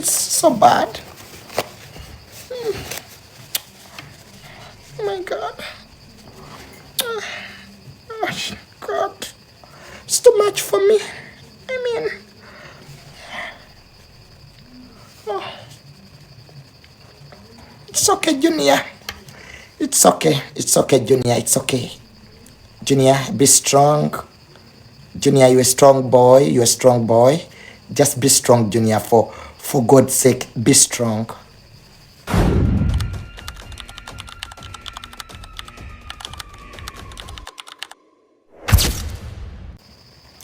It's so bad. Oh my God. Gosh, God. It's too much for me. I mean, oh. It's okay, Junior. It's okay. It's okay, Junior. It's okay. Junior, be strong. Junior, you're a strong boy. You're a strong boy. Just be strong, Junior. For God's sake, be strong.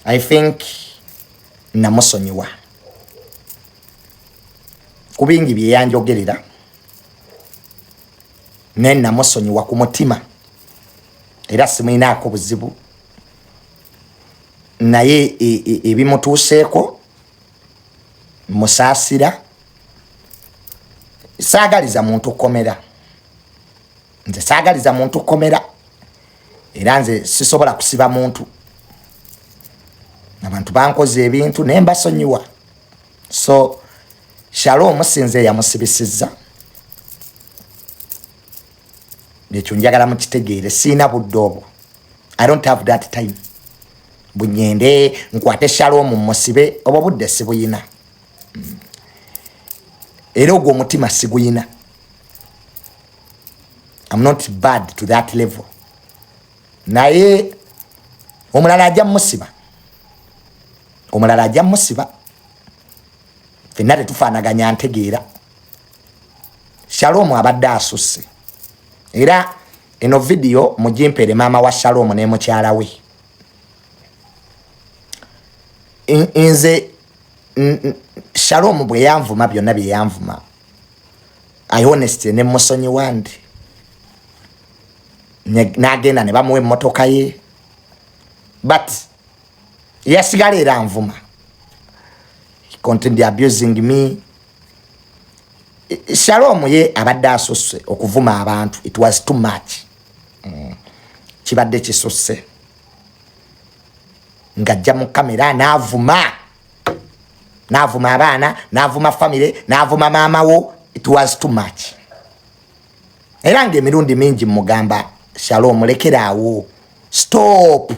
I think namusonyiwa kubingi bye yanjogerera ne namusonyiwa ku mutima era simuyinaako buzibu naye ebimutuuseeko musaasira saagaliza muntu komera nze saagaliza muntu komera era nze sisobola kusiba muntu abantu bankoze ebintu ne mbasonyiwa so Shalom sinze yamusibisizza nekyo njagala mukitegeere siina budde obwo. I don't have that time bunyende nkwate Shalom musibe obwo budde sibuyina era ogwo omutima siguyina. I'm not bad to that level. Naye omulala ajja musiba, omulala ajja musiba, fenna tetufaanaganya ntegeera. Shalom abadde asusse era eno video mugimpere maama wa Shalom ne mukyala we. Nze Shalom bwe yanvuma byonna bye yanvuma I honestly ne musonyi wandi n'agenda ne bamuwa emmotoka ye but yasigala era anvuma. He continued abusing me. Shalom ye abadde asusse okuvuma abantu. It was too much. Kibadde kisusse ng'ajja mu kamera n'avuma abaana, n'avuma family, n'avuma maama wo. It was too much. Era ng'emirundi mingi mugamba Shalom lekeraawo, stop.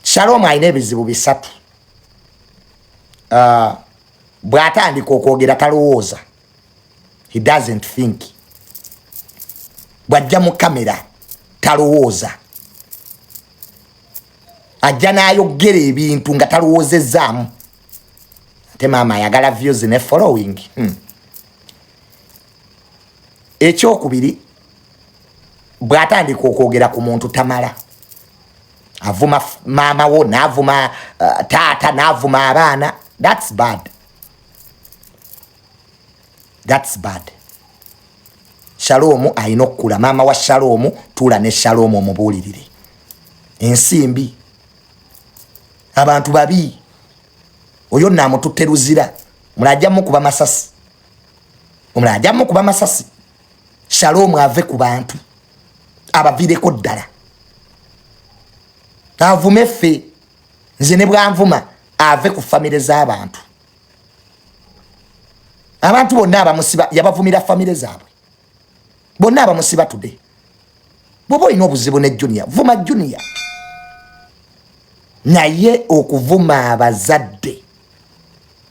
Shalom alina ebizibu bisatu. Bw'atandika okwogera talowooza. He doesn't think. Bw'ajja mu kamera talowooza. Ajja n'ayogera ebintu nga talowoozezaamu. Ate maama ayagala views ne following. Ekyokubiri, bw'atandika okwogera ku muntu tamala. Avuma maama wo, n'avuma taata, n'avuma abaana. That's bad. That's bad. Shalom ayina okukula. Maama wa Shalom tuula ne Shalom omubuulirire. Ensimbi. Abantu babi. Oyo naamututte luzira. Mulajjamu kuba masasi. Omulajjamu kuba masasi. Shalom ave ku bantu. Abavireko ddala. Avume ffe. Nze ne bwanvuma ave ku famire z'abantu. Abantu bonna abamusiba yabavumira famire zaabwe. Bonna abamusiba tudde. Bw'oba olina obuzibu ne Junior, vuma Junior. Naye okuvuma abazadde,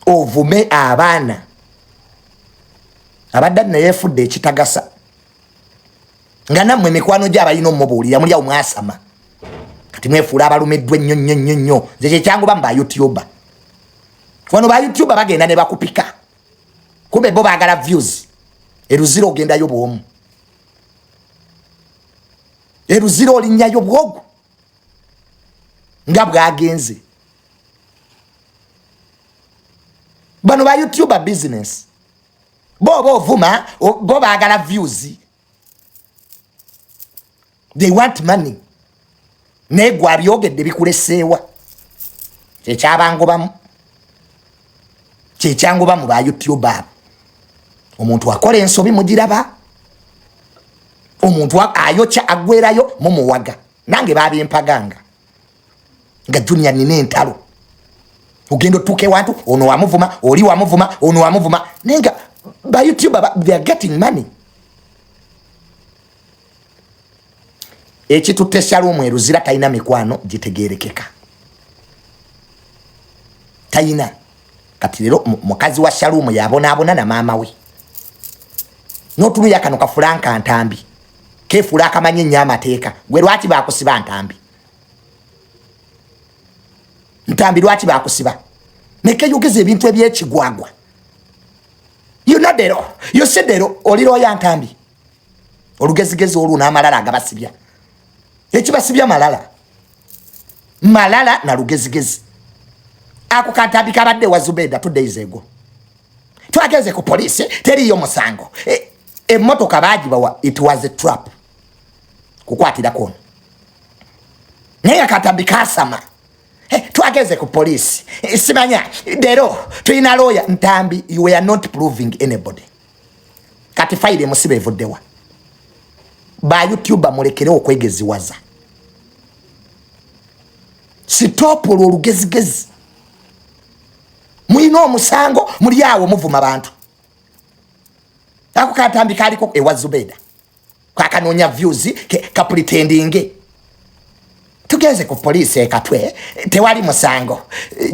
ovume abaana, abadde neyeefudde ekitagasa. Nga nammwe mikwano gy'abalina omubuulira muli awo mwasama. Kati mwefuula abalumiddwa ennyo. Nze kyekyanguba mu ba YouTuber. Wano ba YouTuber bagenda ne bakupika. Kumbe bo baagala views. Eruziro ogendayo bw'omu. Eruziro olinnyayo bwogu. Nga bwagenze. Bano ba YouTuber business. Bo ovuma, bo baagala views. They want money. Negwa byogedde bikuleseewa. Kyekyabangobamu. Kyekyangobamu ba YouTuber. Omuntu akola ensobi mugiraba. Omuntu ayokya agwerayo mumuwaga. Nange babimpaganga. Nga Junior nina entalo. ugendo tuke wantu ono wamuvuma oli wamuvuma ono wamuvuma nenga ba YouTube they are getting money. Echi tuteshalu mweruzira taina mikwano jitegerekeka. Taina kati lero mukazi wa Shalom yabona na mama we. Notulu yakano kafulanka ntambi. Kefula kamanye nyama teka. Gwe lwaki bakusiba ntambi. Ntambi lwaki bakusiba. Neke yogeze ebintu ebyekigwagwa. You know dero. You see dero oliro ya ntambi. Olugezigezi olu na amalala agabasibya. Ekibasibya malala na lugezigezi. Ako kantambi kabadde wa Zubeda 2 days ago. Twageze ku police teri yo musango. Emotoka bagibawa it was a trap. Kukwatira kono. Naye katambi kasama. Twageze ku police. Simanya dero tuina lawyer ntambi you were not proving anybody. Kati file musibe evoddewa. Ba YouTube mulekere okwegeziwaza. Stop olugezigezi. Muino musango muri yawo muvuma abantu. Ako katambi kaliko ewa Zubeda. Kwa kanonya views ka pretending. Tugeze ku police ekatwe tewali musango.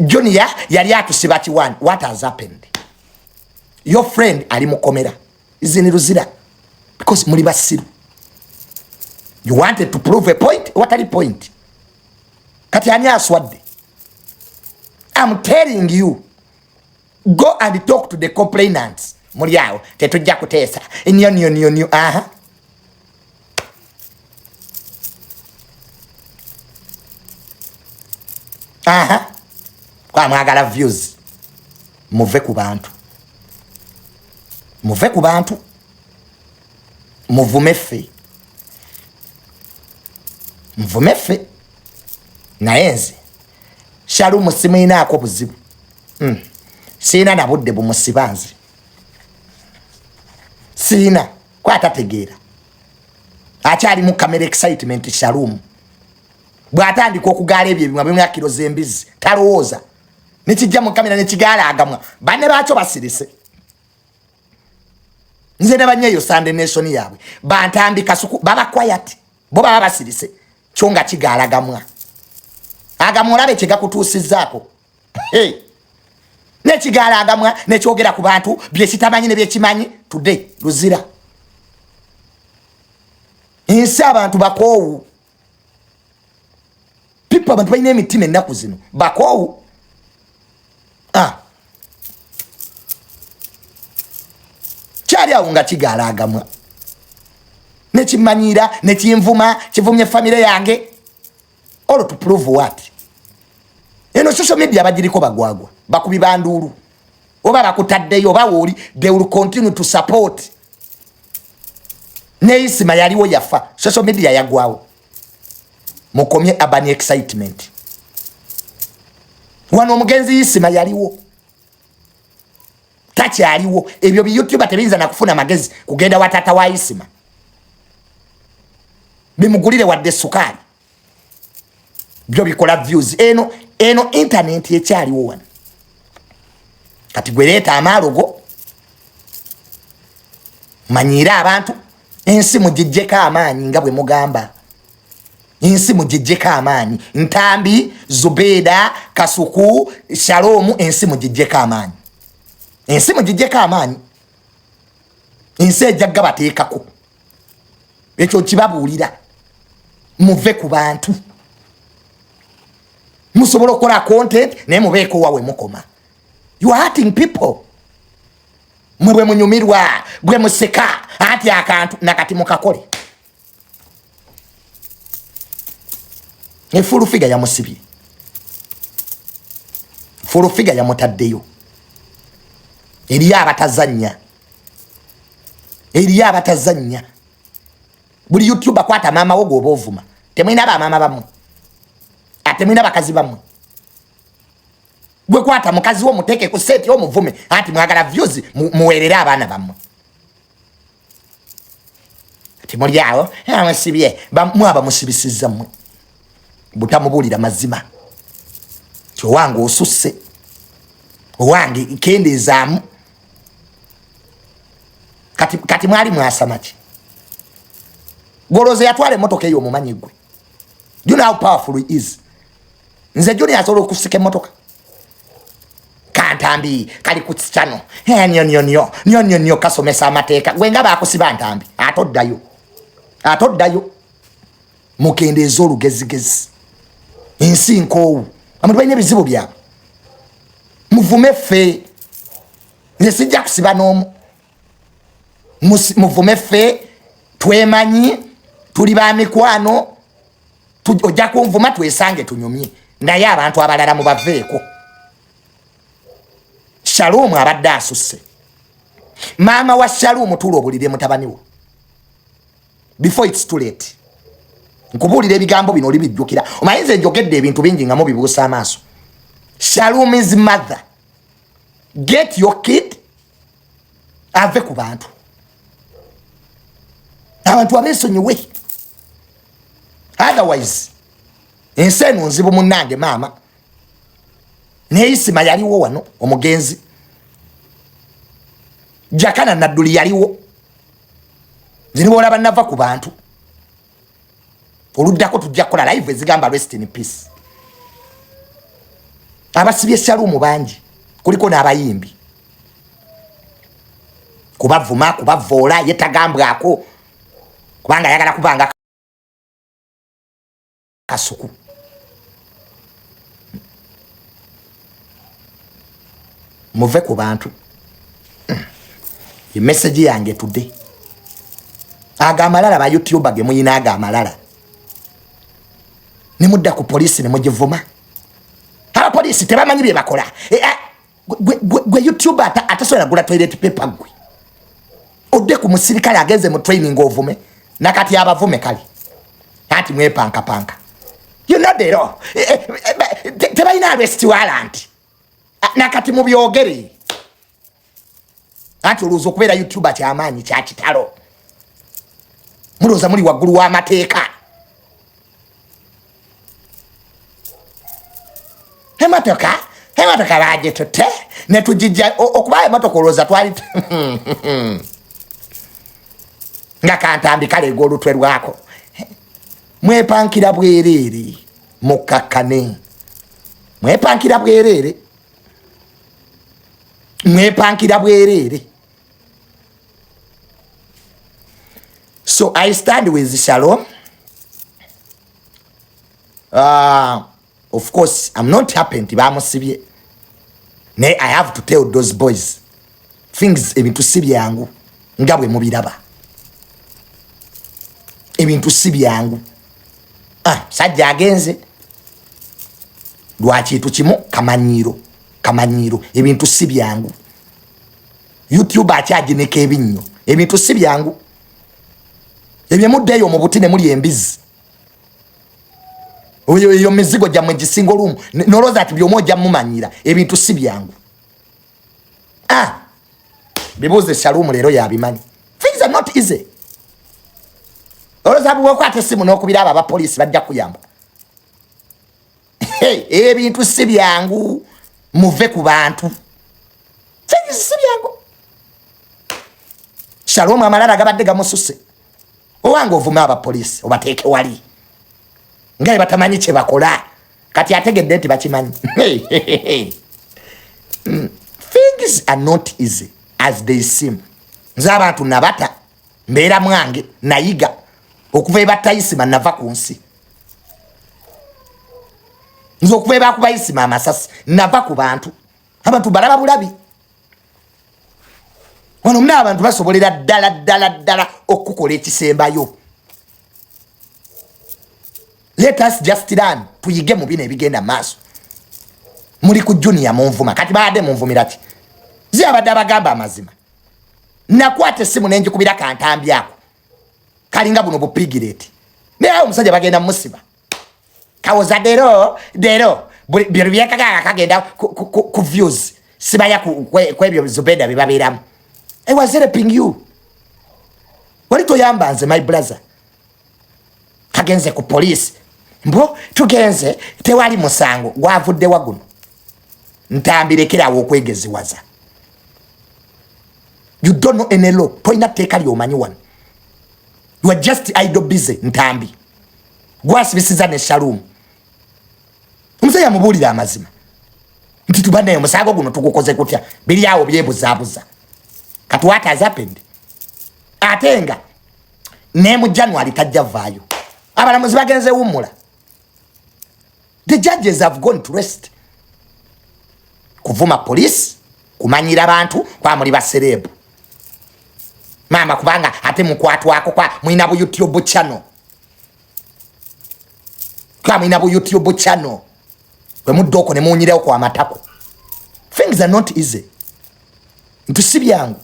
Junior yali atusiba kiwani. What has happened? Your friend ali mukomera. Izini ruzira. Because muri basiru. You wanted to prove a point? What are the point? Kati ani aswadde. I'm telling you. Go and talk to the complainants. Muri yao tetujja kutesa. Nyo. Aha. Aha. Kwa mwagala views. Muve ku bantu. Muvumefe. Na enzi. Shalom simina ako buzibu. Sina na budde bumusibanzi. Sina kwa atategeera. Achali mu camera excitement Shalom. Bwatandika okugala ebyo bimwe bimwe akiro zembizi. Talowooza. Nikijja mu kamera nekigala agamwa. Banne baacho basirise. Nze ne banyeyo Sunday Nation yaabwe. Bantambika suku baba quiet. Bo baba basirise. Chonga kigala agamwa. Agamulabe kigakutuusizzaako. Hey. Ne kigala agamwa ne kyogera ku bantu bye kitamanyi ne bye kimanyi today luzira. Insa abantu bakoowu. People abantu bayina emitima ennaku zino bakoowu. Kyali awo nga kigala agamwa. Ne kimanyira ne kinvuma kivumye family yange. All to prove what? Eno social media bagiriko bagwagwa. Bakubi banduru. Oba bakutaddeyo bawoli they will continue to support. Neisima yaliwo yafa. Social media yagwawo. Mukomye abani excitement. Wano omugenzi isima yaliwo. Tachi aliwo. Ebyo bi YouTube atebinza na kufuna magezi kugenda watata wa isima. Bimugulire wadde sukali. Byo bikola views. Eno internet yekyaliwo wano. Kati gwereta amalogo. Manyira abantu. Ensi mujijjeka amaanyi nga bwe mugamba. Ensi mujijjeka amaanyi. Ntambi, Zubeda, Kasuku, Shalom, ensi mujijjeka amaanyi. Ensi mujijjeka amaanyi. Ensi ejjagga bateekako. Ekyo kibabuulira. Muve ku bantu. Musobola okukola content naye mubeeko wawe mukoma. You are hurting people. Mwe munyumirwa, bwe museka, ati akantu nakati mukakole. Efulu figa ya musibi. Fulu figa ya mutaddeyo. Eriya abatazanya. Buli YouTube akwata mama wogo obovuma. Temwina ba mama bamu. Atemwina bakazi bamu. Gwe kwata mukazi wo muteke ku seti wo muvume. Ati mwagala views muwerera abana bamu. Ati muri yawo, amusibye, mwaba musibisiza mu. Butamubulira mazima. Kyo wangu osusse. wange kendezaamu kati mwali mwasamaki goloze yatwale motoka eyo mumanyi gwe. You know how powerful he is. Nze Junior asobola okusika emotoka kantambi kali ku channel nyo kasomesa amateeka gwe nga bakusiba ntambi atoddayo mukendeeza olugezigezi ensi nkoowu abantu balina ebizibu byabwe muvume ffe nze sijja kusiba n'omu muvume ffe twemanyi tuli ba mikwano ojja kunvuma twesange tunyumye naye abantu abalala mubaveeko. Shalom abadde asusse maama wa Shalom tuula obulire mutabani wo before it's too late. Nkubuulira ebigambo bino olibijjukira omayinza njogedde ebintu bingi nga mubibuusa amaaso. Shalom is mother. Get your kid ave ku bantu abantu abeesonyiwe otherwise ensi eno nzibu munnange maama neisima yaliwo wano omugenzi jakana nadduli yaliwo zinibola bannava ku bantu oluddako tujja kukola live ezigamba rest in peace. Abasibye Shalom bangi kuliko n'abayimbi kubavuma kubavoola yetagambwako kubanga yagala kubanga kasuku. Muve ku bantu. Message yange today agamalala ba YouTube ge muyina agamalala nimudda ku police ne mujivuma aba police tebamanyi bye bakola gwe YouTube atasobola gula toilet paper gwe odde ku musirikale agenze mu training ovume nakati abavume kali ati mwepanka you know the law tebayina arrest warrant nakati mu byogere ati oluzo kubeera YouTube kyamaanyi kya kitalo muloza muli waggulu w'amateeka. Emotoka baje tutte ne tujijja okuba emotoka oloza twali nga kantambi kale golutwe lwako mwepankira bwerere mukakkane mwepankira bwerere. So I stand with Shalom. Of course, I'm not happy to bamusibye. Ne I have to tell those boys things ebintu sibyangu ngabwe mubiraba. Ebintu sibyangu. Sajja agenze lwaki tukimu kamanyiro ebintu sibyangu. YouTube akyajineka ebinnyo ebintu sibyangu. Ebye muddeyo mu butine muli embizi. Oyo mizigo jammwe gisinga olumu noloza ati byomojja mumanyira ebintu sibyangu. Bibuze Shalom lero yabimanyi. Things are not easy. Oloza bwo kwate simu n'okubira aba police bajja kuyamba. Ebintu sibyangu muve ku bantu. Things sibyangu. Shalom amalala gabadde gamususe. Owange ovuma aba police obateeke wali ngaye batamanyi kye bakola kati ategedde nti bakimanyi. Things are not easy as they seem. Nze abantu nabata mbeera mwange nayiga okuva ebatayisima nava ku nsi. Nze okuva ebakubayisima amasasi nava ku bantu abantu balaba bulabi. Wano muna abantu basobolera ddala okukola ekisembayo. Let us just learn tuyige mu bino ebigenda maaso. Muli ku Junior munvuma kati baade munvumira ki zi abadde abagamba amazima. Nakwata essimu nenjikubira kantambi ako kalinga buno bupigireti naye omusajja bagenda musiba kawoza dero biro byekagaga kagenda ku views sibaya kwebyo Zubeda bibabeeramu. I was helping you. Wali toyamba nze my brother. Kagenze ku police. Mbo tugenze tewali musango gwavudde waguno. ntambirekerawo okwegeziwaza. You don't know any law. Toina teka lyomanyi wano. You are just idle busy ntambi. Gwasibisiza ne Shalom. Omusajja mubulira amazima. Nti tubane omusago guno tugukoze kutya. Biri awo byebuzabuza. Kati what has happened? Atenga. Ne mu January tajja vaayo. Abalamuzi bagenze wumula. The judges have gone to rest. Kuvuma police, kumanyira abantu kwa muli baserebu. Mama kubanga ate mukwatwako kwa mwina bu YouTube channel. Kwa mwina bu YouTube channel. Kwe mudoko ne munyireo kwa matako. Things are not easy. Ntusibi yangu.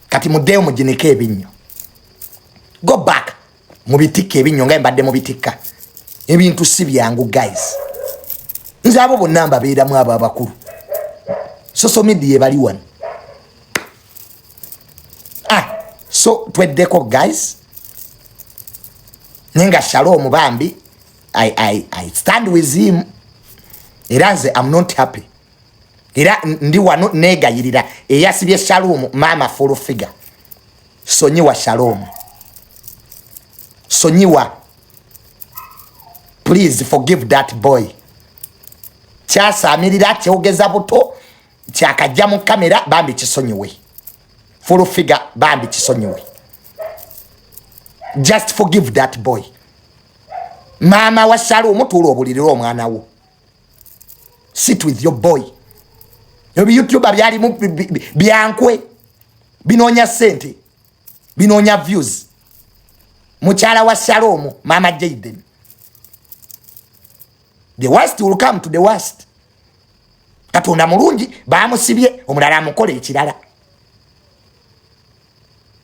Kati mudeo mujinike ebinyo. Go back. Mubitike ebinyo nga mbadde mubitika. Ebintu sibi yangu guys. Nze abo bonna mbabeeramu abo abakulu. Social media bali wano. So tweddeko guys. Nenga Shalom Bambi. I stand with him. Iranze I'm not happy. Ira ndi wano negayirira eyasibye Shalom mama full figure. Sonyiwa Shalom. Sonyiwa. Please forgive that boy. Chasa amirira kyogeza buto kyakajja mu kamera Bambi kisonyiwe. Full figure Bambi kisonyiwe. Just forgive that boy. Mama wa Shalom tulo obuliriro omwana wo. Sit with your boy. Yobi YouTuber byali mu byankwe. Binonya sente. Binonya views. Muchala wa Shalom Mama Jaden. The worst will come to the worst. Katonda mulungi bamusibye omulala mukole ekirala.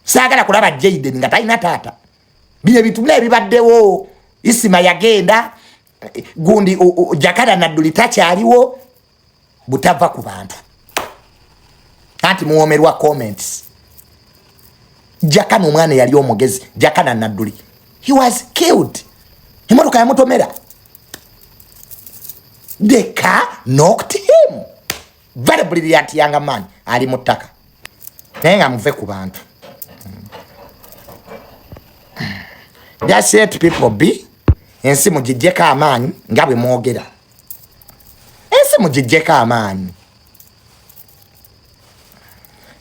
Sagala kulaba Jaden nga talina taata. Bine bitule bibaddewo Isima yagenda gundi jakada na dulitacha aliwo butava ku bantu. Anti muomerwa comments. Jakana omwana yali omugezi jakana na duli. He was killed. Imotoka ya mutomera. The car knocked him. Very brilliant young man. Ali mutaka. Nenga muve ku bantu. That's it people be. Ensi mujijeka amani ngabe mwogera. Ensi mujijeka amani.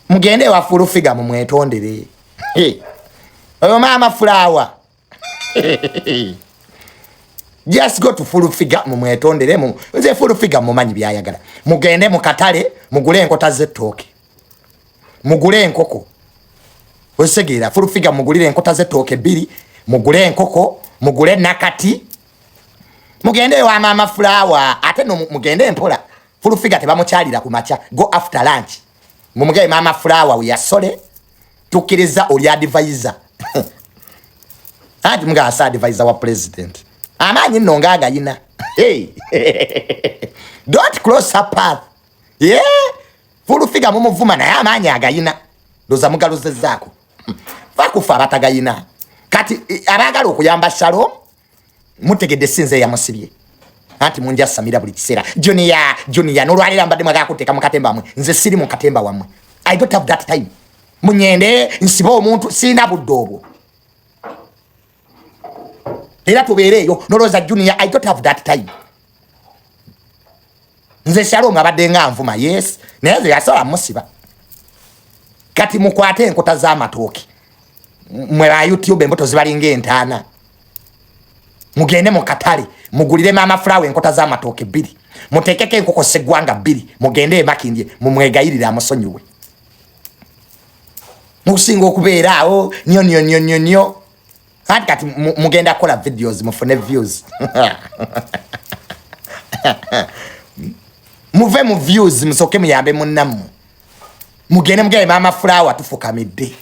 Mugende wa full figure mumwetondere. Oyo mama flower. Just go to full figure mumwetondere mu. Nze full figure mumanyi byayagala. Mugende mukatale mugule enkota z'ettooke. Mugule enkoko. Osegira full figure mugulire enkota z'ettooke 2, mugule enkoko, mugule nakati. Mugende wa mama flower ate no mugende empola. Full figure tebamukyalira ku macha. Go after lunch. Mumugeye mama flower uyasole tukiriza oli advisor. Ati mga asa advisor wa president. Amanyi nongaga yina. Hey. Don't cross her path. Yeah. Full figure mumuvuma na amanyi agayina. Doza mugaloze zako. Vakufa batagayina. Kati abagala okuyamba Shalom mutegedde sinze ya musibye. Anti munja Samira buli kisera. Junior nolwalira mbadde mwaga kuteka mukatemba mwe. Nze siri mu katemba wamwe. I don't have that time. Munyende nsibo omuntu sina buddobo. Era tubeereyo noloza Junior I don't have that time. Nze Shalom abadde nga nvuma yes. Naye yasala musiba. Kati mukwate enkota za matooki. Mwe ba YouTube emboto zibalinga entaana. Mugende mu katale mugulire mama flower enkota za matooke 2. Mutekeke enkoko segwanga 2. Mugende makindye mumwegayirira amusonyiwe. Musingo okubeeraawo nyo. Kati mugenda kola videos mufune views. Muve mu views musoke muyambe munnamu. Mugende mama flower tufukamidde.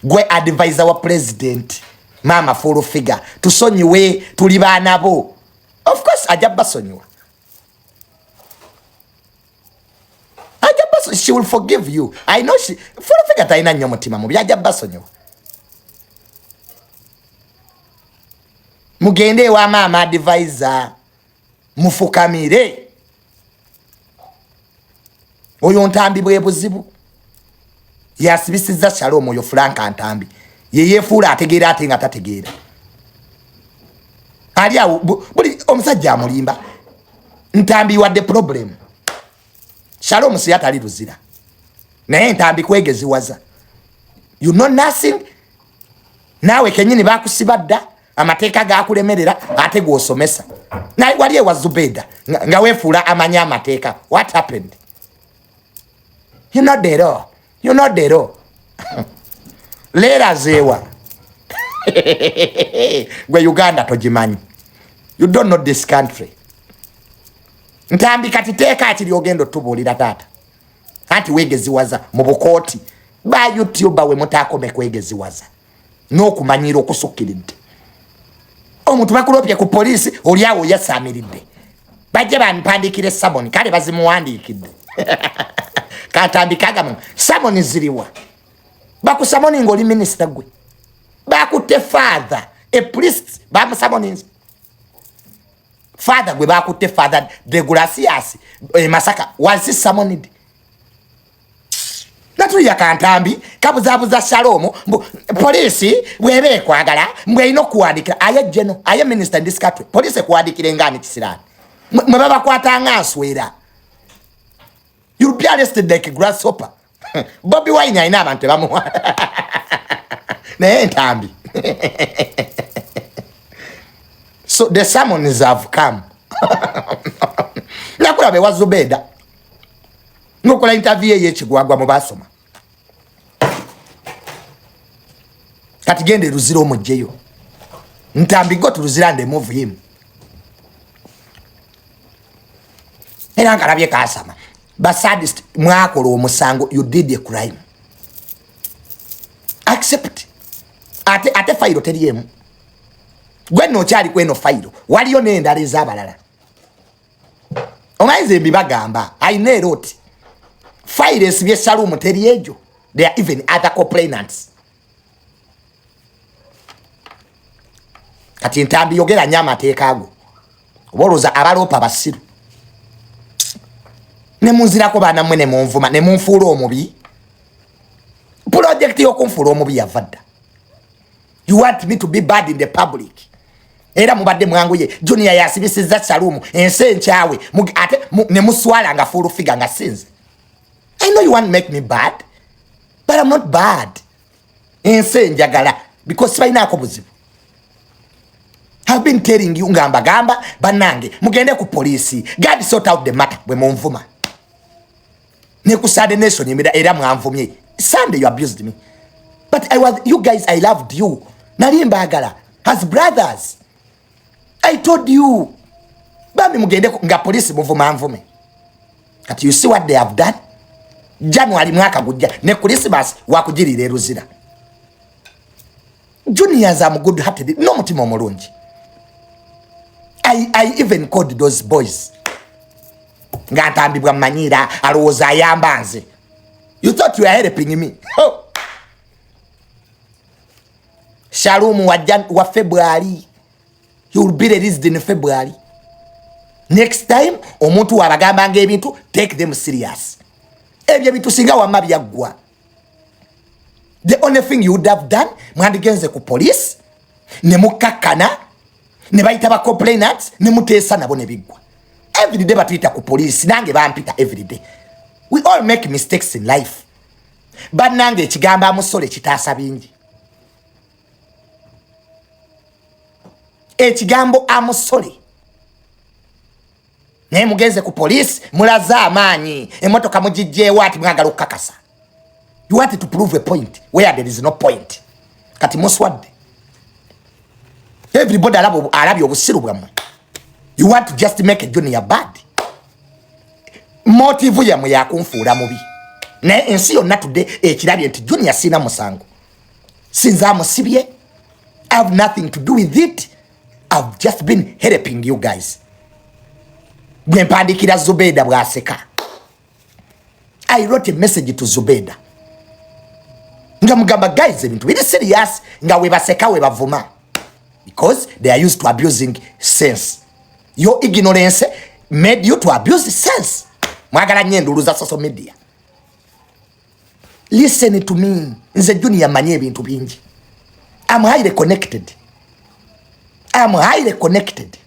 Gwe advisor wa president mama full figure tusonyiwe tuli baana bo. Of course ajabba sonyiwa. Ajabba she will forgive you. I know she full figure taina nnyo mutima mu byajabba sonyiwa. Mugende wa mama advisor mufukamire oyo Ntambi bwe buzibu yasibisiza Shalom oyo Frank Ntambi yeyefuula ategeera ate nga tategeera ali awo buli omusajja amulimba Ntambi wadde problem Shalom si atali luzira naye Ntambi kwegeziwaza you know nothing nawe kenyini bakusibadda amateeka gakulemerera ate gwosomesa naye wali ewa Zubeda nga wefuula amanya amateeka what happened you know the law lera zewa gwe Uganda tojimanyi you don't know this country Ntambi kati teeka akiri ogendo tubuulira taata anti wegeziwaza mu bukooti ba YouTube we mutakome kwegeziwaza n'okumanyira okusukkiridde omuntu bakulopye ku poliisi oli awo yasamiridde bajje bampandikire saboni kale bazimuwandiikidde katambikaga mu saboni ziriwa bakusamoni ngoli minister gwe bakutte father a priest bamusamoni father gwe bakutte father de Gracias Masaka was he summoned natu ya Kantambi kabuzabuza Shalom police bwebe kwagala mbwe ino kuandikira aye jeno aye minister in this country police kuandikira ngani kisirani mwe baba kwatanga aswera you'll be arrested like a grasshopper Bobby Wine ina abantu bamu ne Ntambi so the summons have come nakula be wazubeda ngokola interview ye chigwagwa mu basoma kati gende ruzira omujjeyo Ntambi go to ruzira and move him era ngalabye kasama basadist mwakolo omusango you did a crime accept ate fairo teriyemu gwe no kyali kweno fairo waliyo n'endala ez'abalala omayize mbibagamba ayina eroti fairo esibye Shalom teryejo there are even other complainants kati Ntambi yogera nyama teekago oboloza abalopa basiru ne munzirako bana mwene munvuma ne munfuula omubi project yokunfuula omubi yavadda you want me to be bad in the public era mubadde mwangu ye Junior yasibisiza Shalom ense nchawe ate ne muswala nga full figure nga sinze I know you want to make me bad but I'm not bad ense njagala because sibaina akobuzibu I've been telling you gamba banange mugende ku police God sort out the matter bwe munvuma ne ku Sunday nation yimira era mwanvumye Sunday you abused me but you guys I loved you nalimba agala as brothers I told you bambi mugende nga police muvuma mvume kati you see what they have done January mwaka gujja ne Christmas wakujirira eruzira Juniors am good hearted no mutima omulungi I even called those boys nga Ntambi bwa manyira alowooza ayambanze you thought you were helping me oh. Shalom wa February you will be released in February next time omuntu wabagamba ng'ebintu take them serious ebyo bintu singa wamma byaggwa the only thing you would have done mwandigenze ku police ne mukakkana ne bayita ba complainants ne muteesa nabo ne biggwa every day batuyita ku police nange bampita every day we all make mistakes in life but nange ekigamba amusole kitaasa bingi ekigambo amusole naye mugenze ku police mulaza amaanyi emotoka mugijjeewo ati mwagala okukakasa you want to prove a point where there is no point kati muswadde everybody alabye obusiru bwammwe you want to just make a Junior bad motive yamwe yakunfuula mubi naye ensi yonna today ekirabye nti Junior sina musango sinza amusibye I have nothing to do with it I've just been helping you guys bwe mpandikira Zubeda bwaseka I wrote a message to Zubeda nga mugamba guys ebintu biri serious nga we baseka we bavuma because they are used to abusing sense Your ignorance made you to abuse sense. Mwagala nyendulu za social media. Listen to me. Nze Junior manye ebintu bingi. I'm highly connected. I'm highly connected.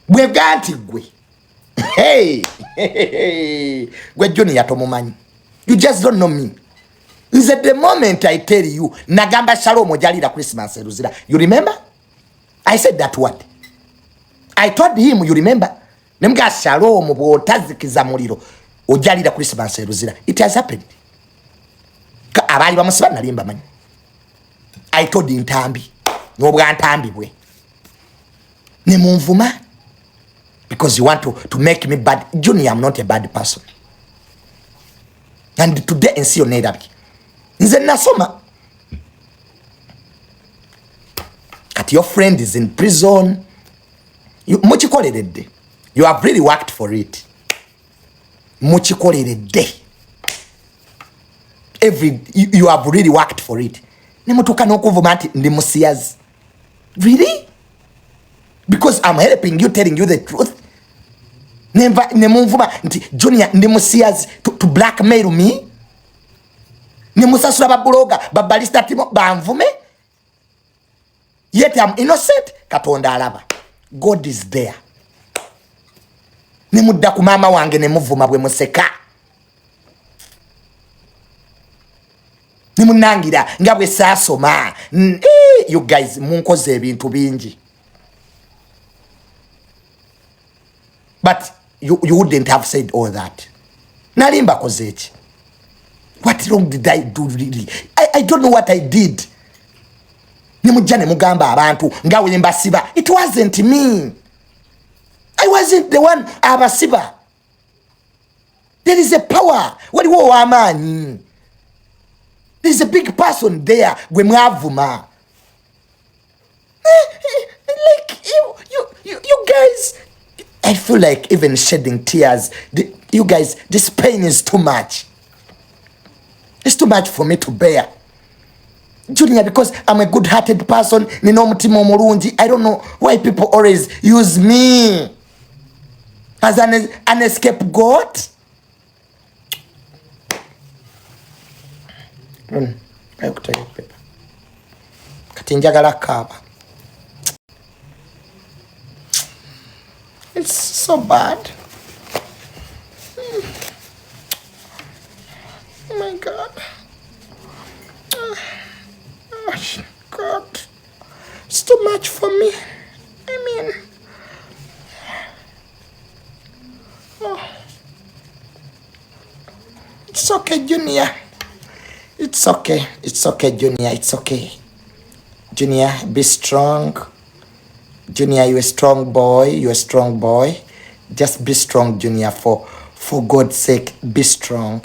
Bwe ganti gwe. Hey. Gwe Junior tomumanyi. You just don't know me. Is at the moment I tell you, Nagamba Shalom Ojalira Christmas Eruzira. You remember? I said that word. I told him, you remember? Nemga Shalom Otazikiza muliro. Ojalira Christmas Eruzira. It has happened. Abali bamusiba nalimba manyi. I told him Ntambi. Nobwa Ntambi bwe. Nemunvuma. Because you want to make me bad. Junior, I'm not a bad person. And today and see your neighbor. Nze nasoma. At your friend is in prison. Muchikolere. You have really worked for it. Muchikolere. You have really worked for it. Nemutuka nokuvuma nti ndi musiyazi. Really? Because I'm helping you, telling you the truth. Nemunvuma nti Junior ndi musiyazi to blackmail me. Nemusasula babuloga babalista timo banvume. Yet I'm innocent. Katonda alaba. God is there. Nemudda ku mama wange nemuvuma bwe museka. Nimunangira nga bwe saasoma. You guys munkoze ebintu bingi. But you wouldn't have said all that. Nalimba kozechi. What wrong did I do really? I don't know what I did. Nimujane mugamba abantu ngawe mbasiba. It wasn't me. I wasn't the one abasiba. There is a power. What do you want? There is a big person there. Gwe mwavuma. Like you guys, I feel like even shedding tears. You guys, this pain is too much. It's too much for me to bear. Junior, because I'm a good-hearted person, nino mutima omulungi. I don't know why people always use me as an scapegoat. It's so bad. Oh my God. Oh God. It's too much for me. I mean, oh. It's okay, Junior. It's okay. It's okay, Junior. It's okay. Junior, be strong. Junior, you're a strong boy. You're a strong boy. Just be strong, Junior. For God's sake, be strong.